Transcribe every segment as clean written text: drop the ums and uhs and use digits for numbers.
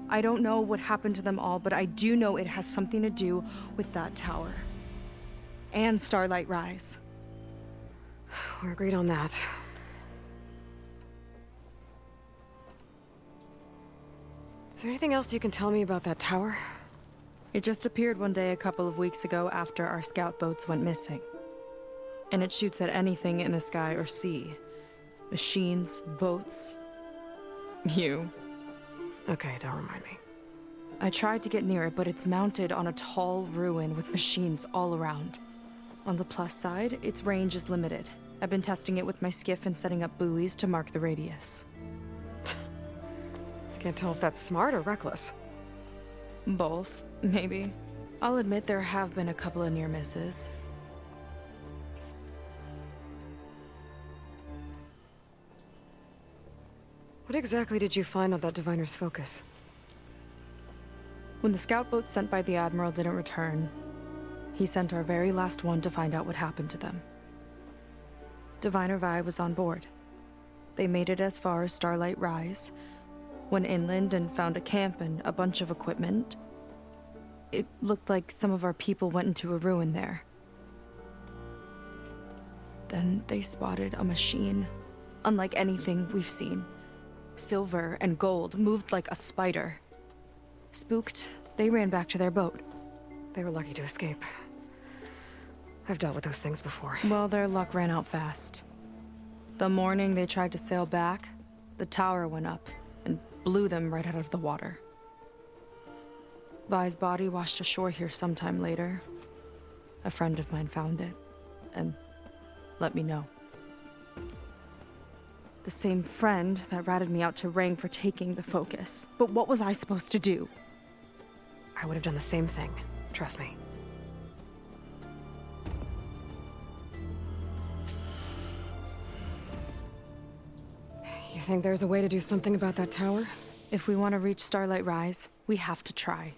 I don't know what happened to them all, but I do know it has something to do with that tower. And Starlight Rise. We're agreed on that. Is there anything else you can tell me about that tower? It just appeared one day a couple of weeks ago after our scout boats went missing. And it shoots at anything in the sky or sea. Machines, boats. You. Okay, don't remind me. I tried to get near it, but it's mounted on a tall ruin with machines all around. On the plus side, its range is limited. I've been testing it with my skiff and setting up buoys to mark the radius. I can't tell if that's smart or reckless. Both, maybe. I'll admit there have been a couple of near misses. What exactly did you find on that diviner's focus? When the scout boat sent by the Admiral didn't return, he sent our very last one to find out what happened to them. Diviner Vi was on board. They made it as far as Starlight Rise, went inland and found a camp and a bunch of equipment. It looked like some of our people went into a ruin there. Then they spotted a machine, unlike anything we've seen. Silver and gold, moved like a spider. Spooked, they ran back to their boat. They were lucky to escape. I've dealt with those things before. Well, their luck ran out fast. The morning they tried to sail back, the tower went up and blew them right out of the water. Vi's body washed ashore here sometime later. A friend of mine found it and let me know. The same friend that ratted me out to Rang for taking the focus. But what was I supposed to do? I would have done the same thing. Trust me. You think there's a way to do something about that tower? If we want to reach Starlight Rise, we have to try.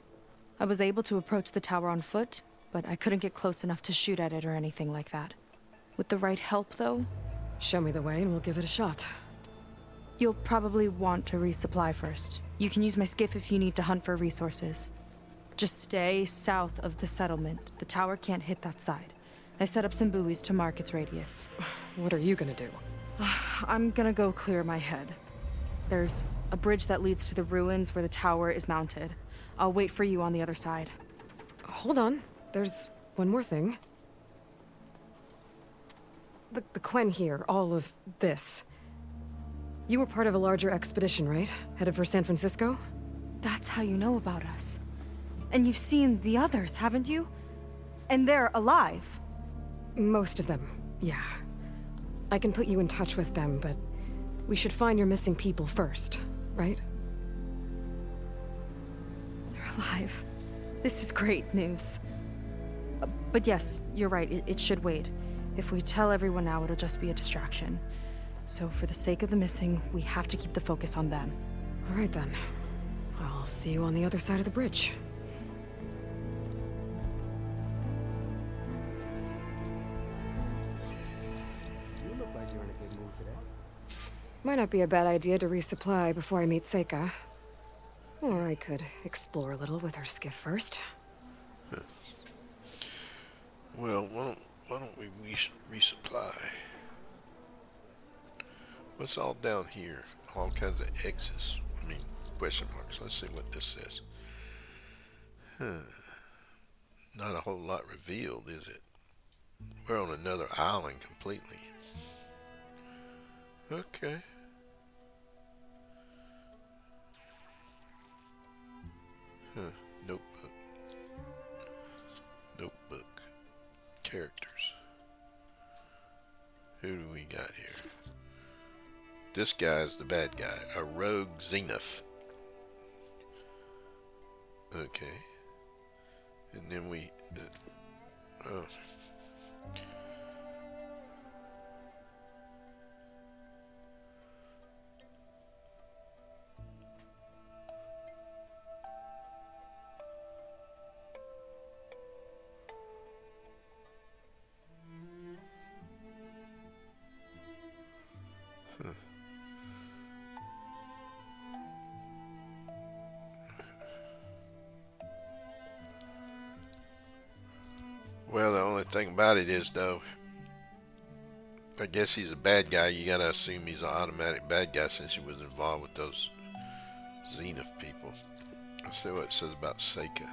I was able to approach the tower on foot, but I couldn't get close enough to shoot at it or anything like that. With the right help, though, Show me the way and we'll give it a shot. you'll probably want to resupply first. You can use my skiff if you need to hunt for resources. Just stay south of the settlement. The tower can't hit that side. I set up some buoys to mark its radius. What are you gonna do? I'm gonna go clear my head. There's a bridge that leads to the ruins where the tower is mounted. I'll wait for you on the other side. Hold on. There's one more thing. The Quen here, all of this. You were part of a larger expedition, right? Headed for San Francisco? That's how you know about us. And you've seen the others, haven't you? And they're alive. Most of them, yeah. I can put you in touch with them, but we should find your missing people first, right? They're alive. This is great news. But yes, you're right, it should wait. If we tell everyone now, it'll just be a distraction. So for the sake of the missing, we have to keep the focus on them. All right then. I'll see you on the other side of the bridge. You look like you're in a good mood today. Might not be a bad idea to resupply before I meet Seyka. Or I could explore a little with her skiff first. Well, why don't we resupply? What's all down here? All kinds of X's. I mean, question marks. Let's see what this says. Not a whole lot revealed, is it? We're on another island completely. Okay. Notebook. Notebook. Characters. Who do we got here? This guy's the bad guy. A rogue zenith. Okay. And then we... oh. Well, the only thing about it is, though, I guess he's a bad guy. You gotta assume he's an automatic bad guy since he was involved with those Zenith people. Let's see what it says about Seyka.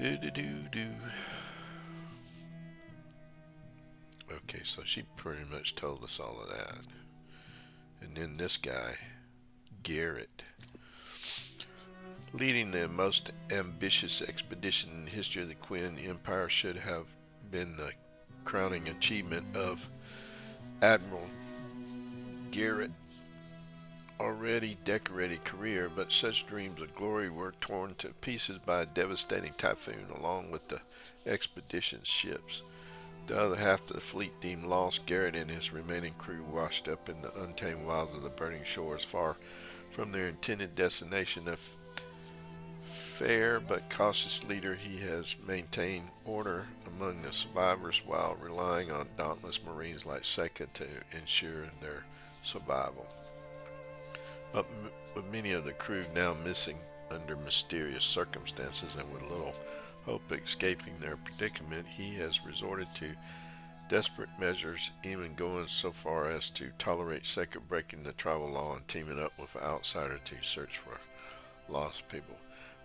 Do-do-do-do. Okay, so she pretty much told us all of that. And then this guy, Garrett, leading the most ambitious expedition in the history of the Queen and the Empire, should have been the crowning achievement of Admiral Garrett already decorated career, but such dreams of glory were torn to pieces by a devastating typhoon along with the expedition's ships. The other half of the fleet deemed lost. Garrett and his remaining crew washed up in the untamed wilds of the burning shores, far from their intended destination. A fair but cautious leader, he has maintained order among the survivors while relying on dauntless Marines like Seyka to ensure their survival. But with many of the crew now missing under mysterious circumstances and with little hope of escaping their predicament, he has resorted to desperate measures, even going so far as to tolerate Seyka breaking the tribal law and teaming up with an outsider to search for lost people.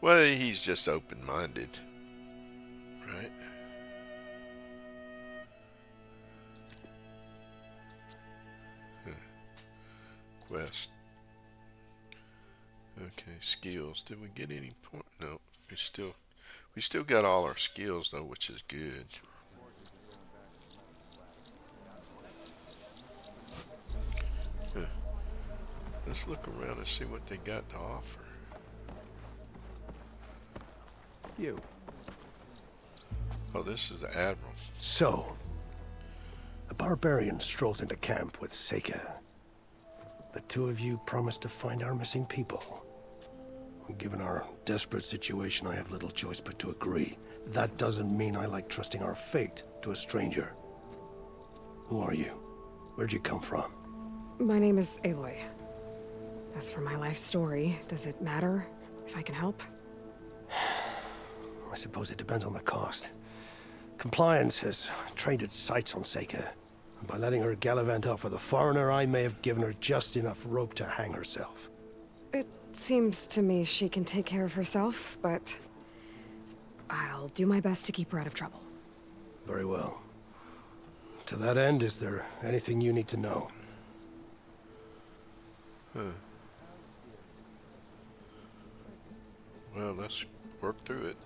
Well, he's just open-minded, right? Quest. Okay, skills. Did we get any point? No, we still got all our skills though, which is good. Huh. Let's look around and see what they got to offer. You. Oh, this is the Admiral. So, a barbarian strolls into camp with Seyka. The two of you promised to find our missing people. Given our desperate situation, I have little choice but to agree. That doesn't mean I like trusting our fate to a stranger. Who are you? Where'd you come from? My name is Aloy. As for my life story, does it matter if I can help? I suppose it depends on the cost. Compliance has trained its sights on Seyka. And by letting her gallivant off with a foreigner, I may have given her just enough rope to hang herself. It seems to me she can take care of herself, but I'll do my best to keep her out of trouble. Very well. To that end, is there anything you need to know? Well, let's work through it.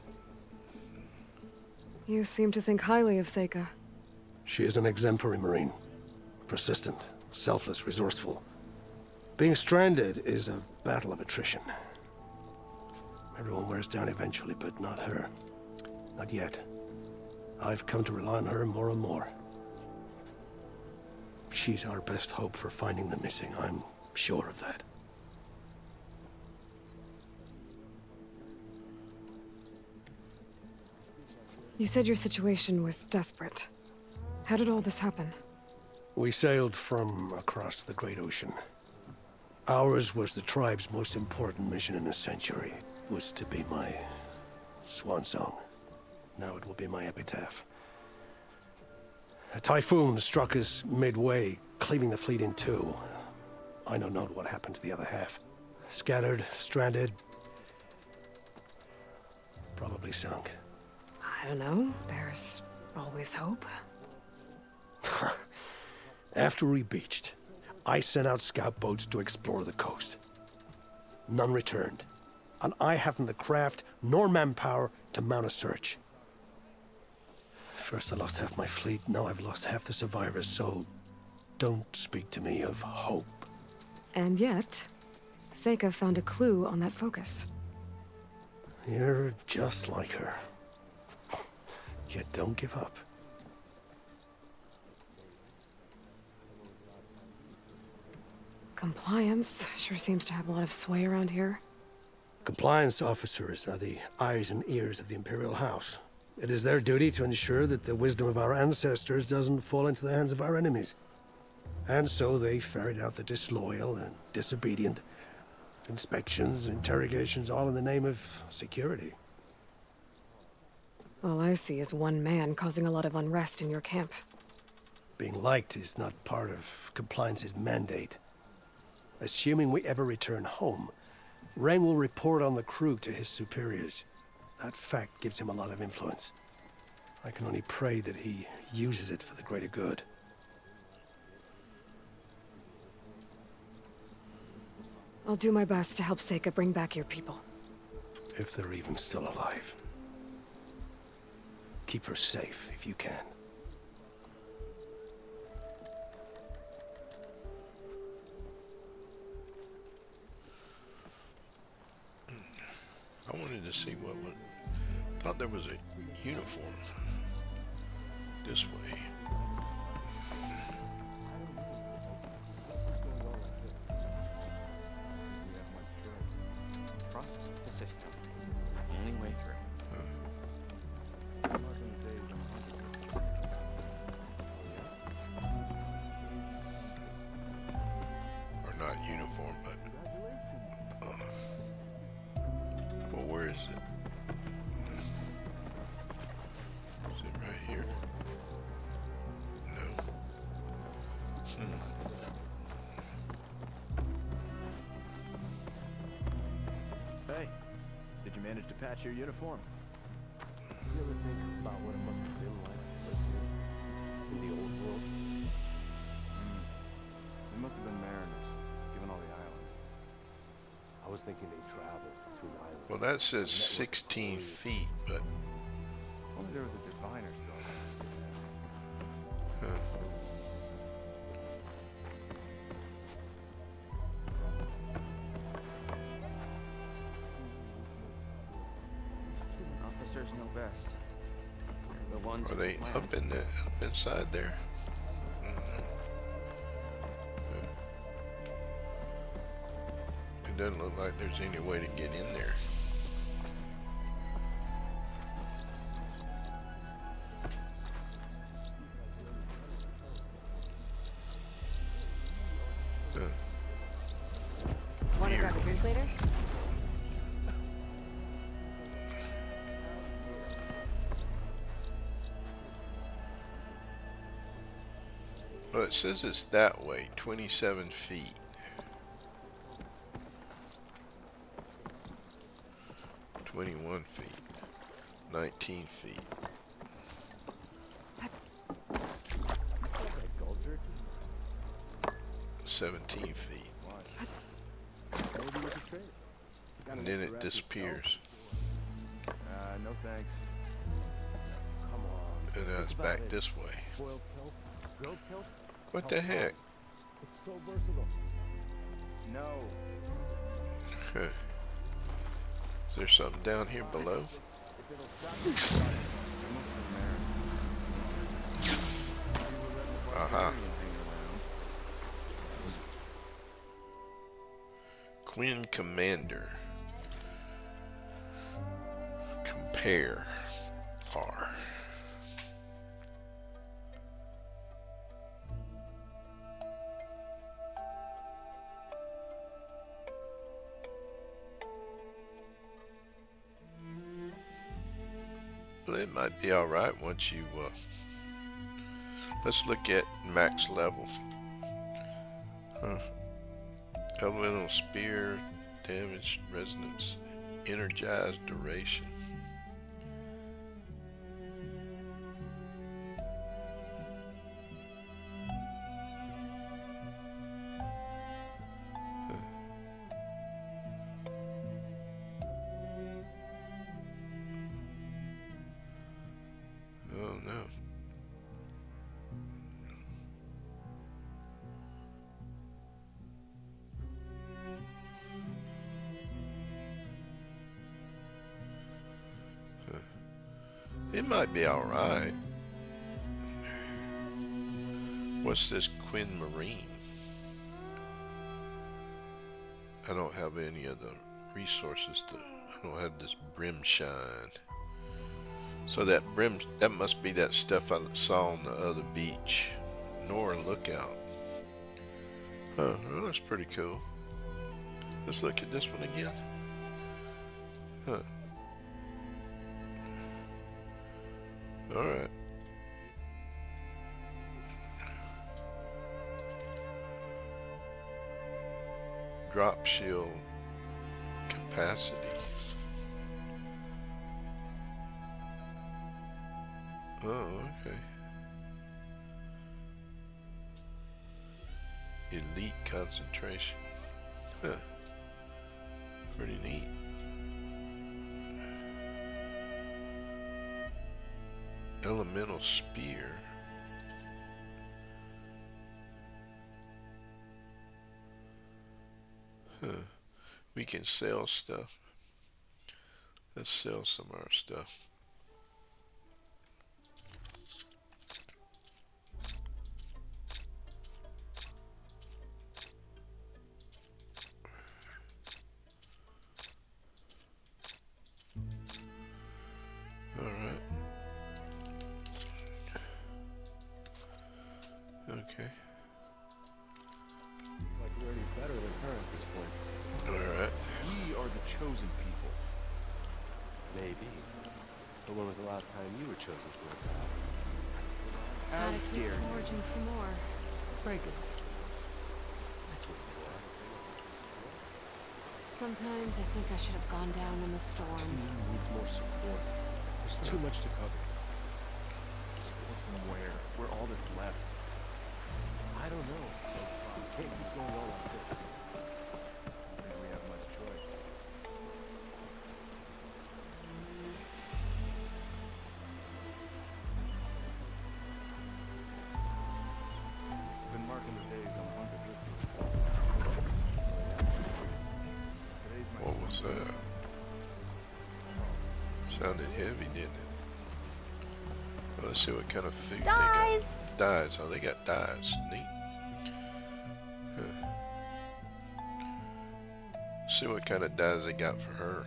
You seem to think highly of Seyka. She is an exemplary Marine. Persistent, selfless, resourceful. Being stranded is a battle of attrition. Everyone wears down eventually, but not her. Not yet. I've come to rely on her more and more. She's our best hope for finding the missing, I'm sure of that. You said your situation was desperate. How did all this happen? We sailed from across the Great Ocean. Ours was the tribe's most important mission in a century. It was to be my swan song. Now it will be my epitaph. A typhoon struck us midway, cleaving the fleet in two. I know not what happened to the other half. Scattered, stranded, probably sunk. I don't know. There's always hope. After we beached, I sent out scout boats to explore the coast. None returned, and I haven't the craft nor manpower to mount a search. First I lost half my fleet, now I've lost half the survivors, so don't speak to me of hope. And yet, Seyka found a clue on that focus. You're just like her. Yet don't give up. Compliance sure seems to have a lot of sway around here. Compliance officers are the eyes and ears of the Imperial House. It is their duty to ensure that the wisdom of our ancestors doesn't fall into the hands of our enemies. And so they ferret out the disloyal and disobedient. Inspections, interrogations, all in the name of security. All I see is one man causing a lot of unrest in your camp. Being liked is not part of compliance's mandate. Assuming we ever return home, Rain will report on the crew to his superiors. That fact gives him a lot of influence. I can only pray that he uses it for the greater good. I'll do my best to help Seyka bring back your people. If they're even still alive. Keep her safe if you can. I wanted to see what would... Thought there was a uniform. This way. Trust the system. Only way through. Or not uniform, but... well, where is it? Is it right here? No. Hey, did you manage to patch your uniform? You ever think about what it must have been like to live here in the old world? They must have been mariners, given all the islands. I was thinking they traveled between islands. Well, that says 16 feet, but... Only there was a diviner's dog. Huh. Officers know best. They're the ones Are they up in the up inside there? It doesn't look like there's any way to get in there. Want to grab a drink later? Well, it says it's that way, 27 feet. 21 feet. 19 feet. 17 feet. And then it disappears. No thanks. Come on. And now it's back this way. Boiled kelp, grilled kelp. What the heck? It's so versatile. No. Huh. Is there something down here below? If it'll stop you, try it. They must have been mariners. Aha. Quinn Commander. Compare R. Well, it might be all right once you let's look at max level. Elemental spear, damage, resonance, energized duration. Oh no. It might be all right. What's this Quinn Marine? I don't have any of the resources to. I don't have this brim shine. So that brim, that must be that stuff I saw on the other beach. Nora Lookout. Huh, well, that's pretty cool. Let's look at this one again. Huh. Alright. Drop shield capacity. Oh, okay. Elite concentration. Huh. Pretty neat. Elemental spear. Huh. We can sell stuff. Let's sell some of our stuff. Alright. Okay. It's like we're already better than her at this point. Alright. We are the chosen people. Maybe. But when was the last time you were chosen for a job? How Gotta keep dare you? forging for more. Franklin. That's what you are. Sometimes I think I should have gone down in the storm. Team needs more support. There's too much to cover. Support from where? We're all that's left. I don't know. We can't keep going on like this. I don't think we have much choice. Been marking the days on 150. Today's my What was that? Sounded heavy, didn't it? Well, let's see what kind of food they got. Dyes. Oh, they got dyes. Neat. Huh. See what kind of dyes they got for her.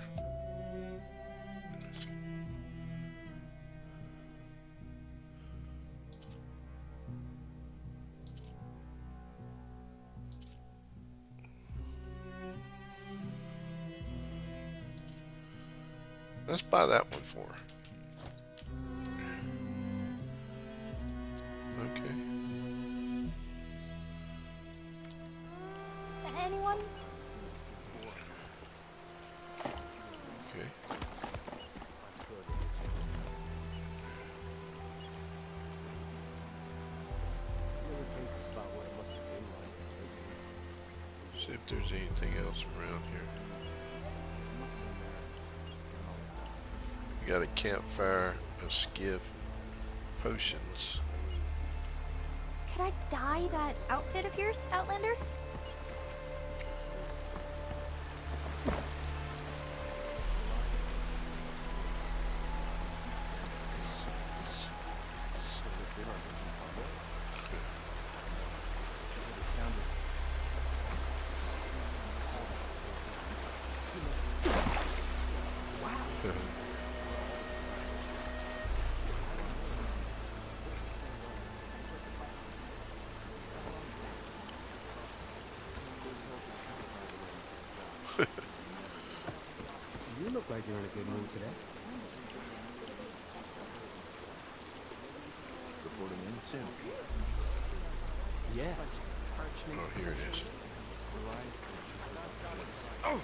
Let's buy that one for her. Okay. Anyone? Okay. See if there's anything else around here. We got a campfire, a skiff, potions. Could I dye that outfit of yours, Outlander? You look like you're in a good mood today. Reporting in soon. Yeah. Oh, here it is. Oh,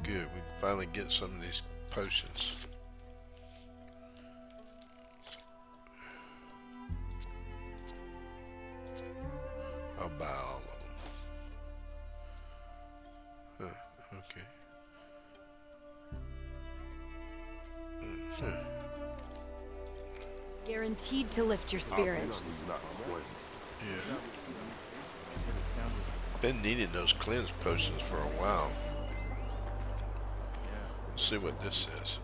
good. We can finally get some of these potions. I'll buy all of them. Huh, okay. Guaranteed to lift your spirits. Yeah. Been needing those cleanse potions for a while. Let's see what this says.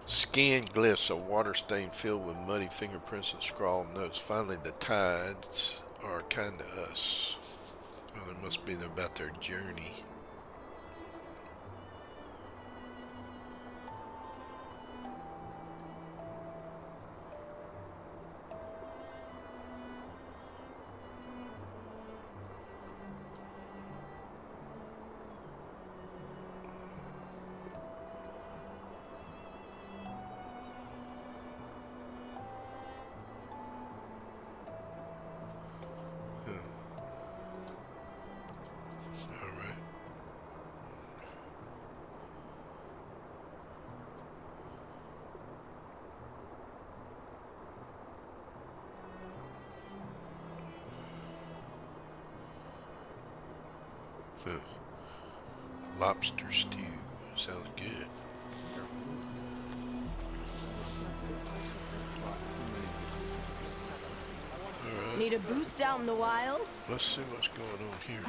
Scan glyphs, a water stain filled with muddy fingerprints and scrawled notes. Finally, the tides are kind to us. Well, it must be about their journey. Huh. Lobster stew. Sounds good. Alright. Need a boost out in the wilds? Let's see what's going on here.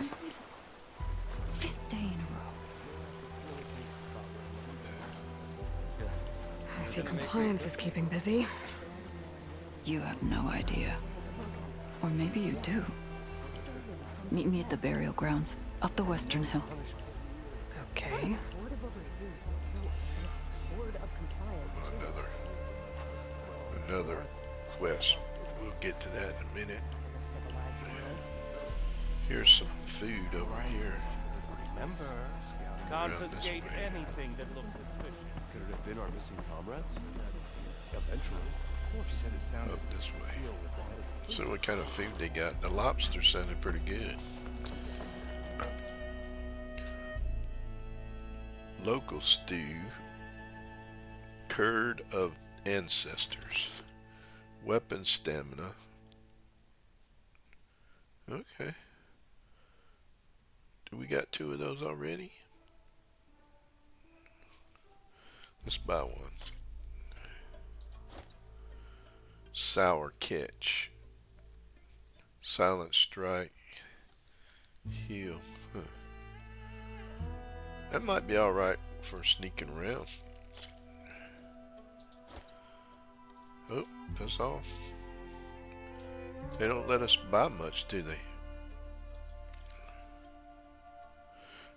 Fifth day in a row. I see compliance is keeping busy. You have no idea. Or maybe you do. Meet me at the burial grounds, up the Western Hill. Okay. Another quest. We'll get to that in a minute. Here's some food over here. Remember, Around this confiscate way. anything that looks suspicious. Could it have been our missing comrades? Eventually. Of course, she said it sounded Up this way. sealed with the head of the See what kind of food they got. The lobster sounded pretty good. Local stew. Curd of ancestors. Weapon stamina. Okay. Do we got 2 of those already? Let's buy one. Sour catch. Silent strike. Heal. Huh. That might be alright for sneaking around. Oh, that's all. They don't let us buy much, do they?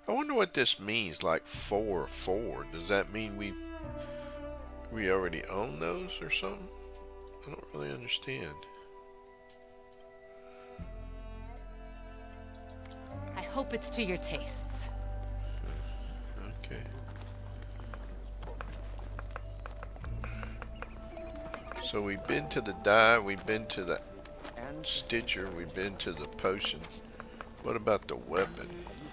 I wonder what this means, like 4-4. Does that mean we already own those or something? I don't really understand. I hope it's to your tastes. Okay. So we've been to the dye, we've been to the stitcher, we've been to the potion. What about the weapon?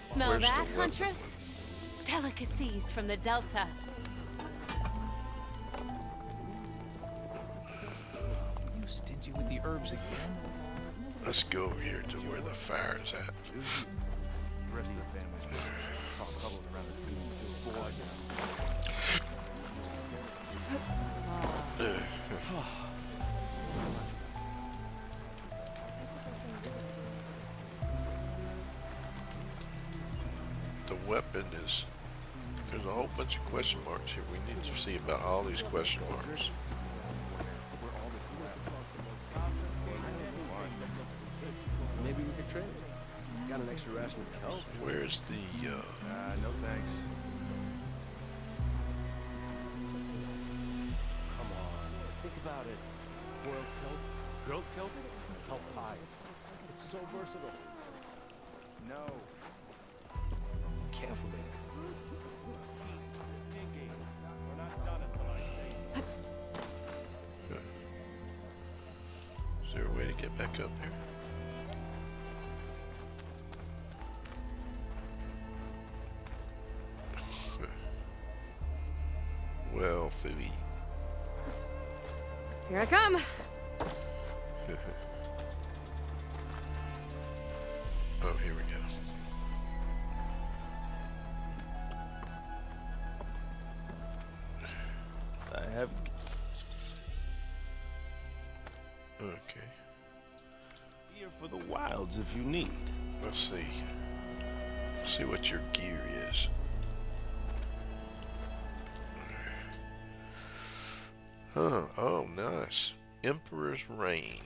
Smell Where's that, the weapon? Huntress? Delicacies from the Delta. You stingy with the herbs again? Let's go over here to where the fire is at. The rest of the family's cause troubles around this new boy. The weapon is... There's a whole bunch of question marks here. We need to see about all these question marks. Maybe we could trade. Got an extra ration of kelp. Where's the... No thanks. Come on, think about it. Boiled kelp, grilled kelp, kelp pies. It's so versatile. No. Carefully. We're not done until I say. Is there a way to get back up there? Well, Phoebe. Here I come. Oh, here we go. I have. Okay. Here for the wilds if you need. Let's see. See what your gear is. Huh. Oh, nice. Emperor's Reign.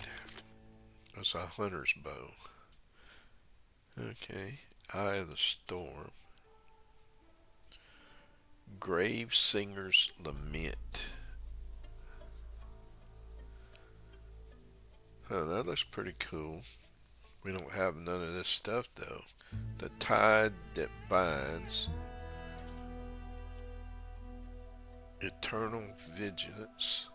That's a hunter's bow. Okay. Eye of the Storm. Grave Singer's Lament. Huh, that looks pretty cool. We don't have none of this stuff though. The Tide That Binds. Eternal Vengeance.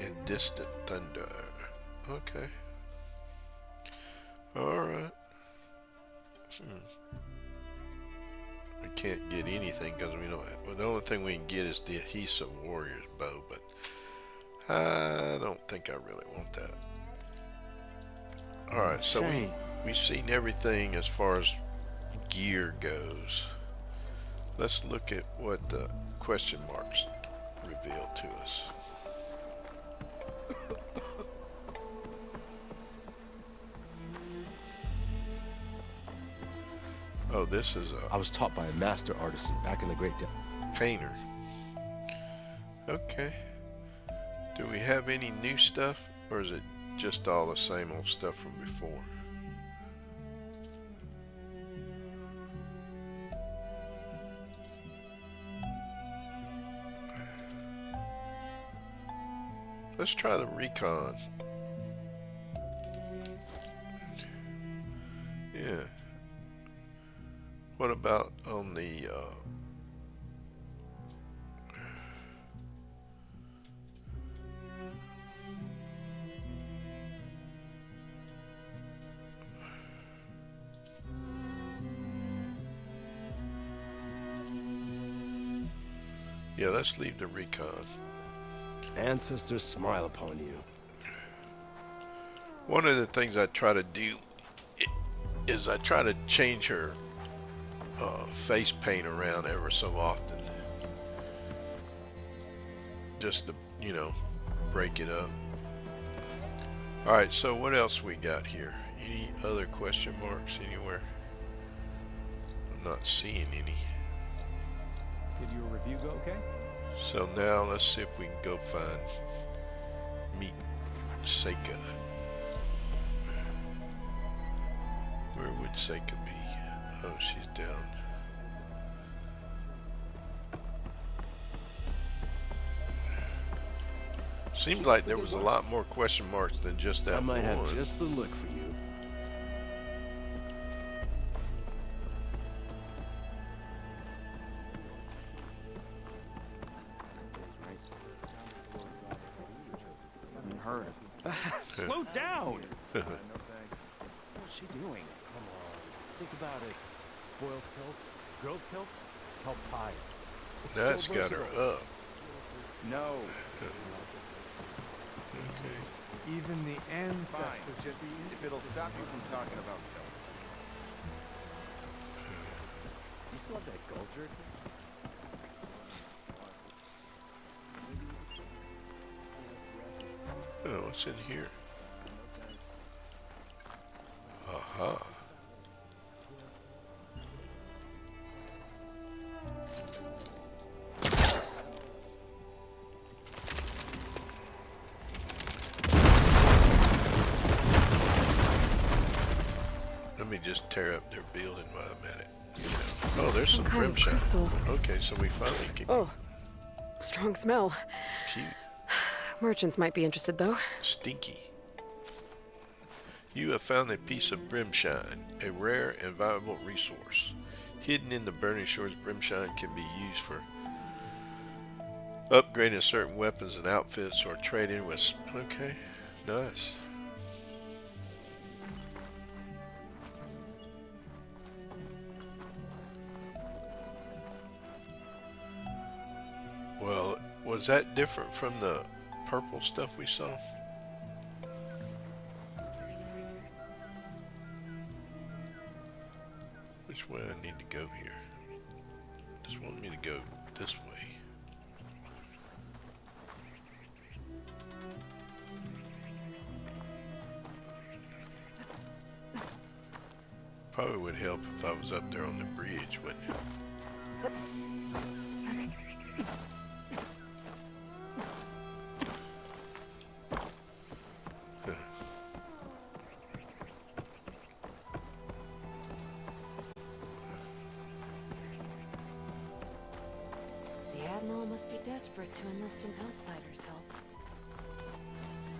And Distant Thunder. Okay. Alright. We can't get anything because we don't. Well, the only thing we can get is the Adhesive Warrior's bow, but I don't think I really want that. Alright, so Shay, we've seen everything as far as gear goes. Let's look at what the question marks reveal to us. Oh, this is I a was taught by a master artisan back in the Great painter. Okay. Do we have any new stuff, or is it just all the same old stuff from before? Let's try the recon. Yeah. What about on the yeah, let's leave the recon. Ancestors smile upon you. One of the things I try to do is I try to change her face paint around ever so often, just to, you know, break it up. Alright, so what else we got here? Any other question marks anywhere? I'm not seeing any. Did your review go okay? So now let's see if we can go meet Seyka. Where would Seyka be? Oh, she's down. Seems like there was a lot more question marks than just that I might one. have just the look for you. Heard. Slow down! What's she doing? Come on, think about it. Boiled kelp, grilled kelp, kelp pies. That's got her up. No. Okay. Even the ancestors. Fine. Just if it'll stop you from talking about kelp. You still have that gold jerky? Oh, what's in here? Aha. Let me just tear up their building while I'm at it. Oh, there's some kind of brimstone. crystal. Okay, so we finally can. Oh, strong smell. Cute. Merchants might be interested, though. Stinky. You have found a piece of brimshine, a rare and valuable resource. Hidden in the Burning Shores, brimshine can be used for upgrading certain weapons and outfits or trading with... Okay, nice. Well, was that different from the purple stuff we saw? Which way I need to go here? Just want me to go this way. Probably would help if I was up there on the bridge, wouldn't it? The Admiral must be desperate to enlist an outsider's help.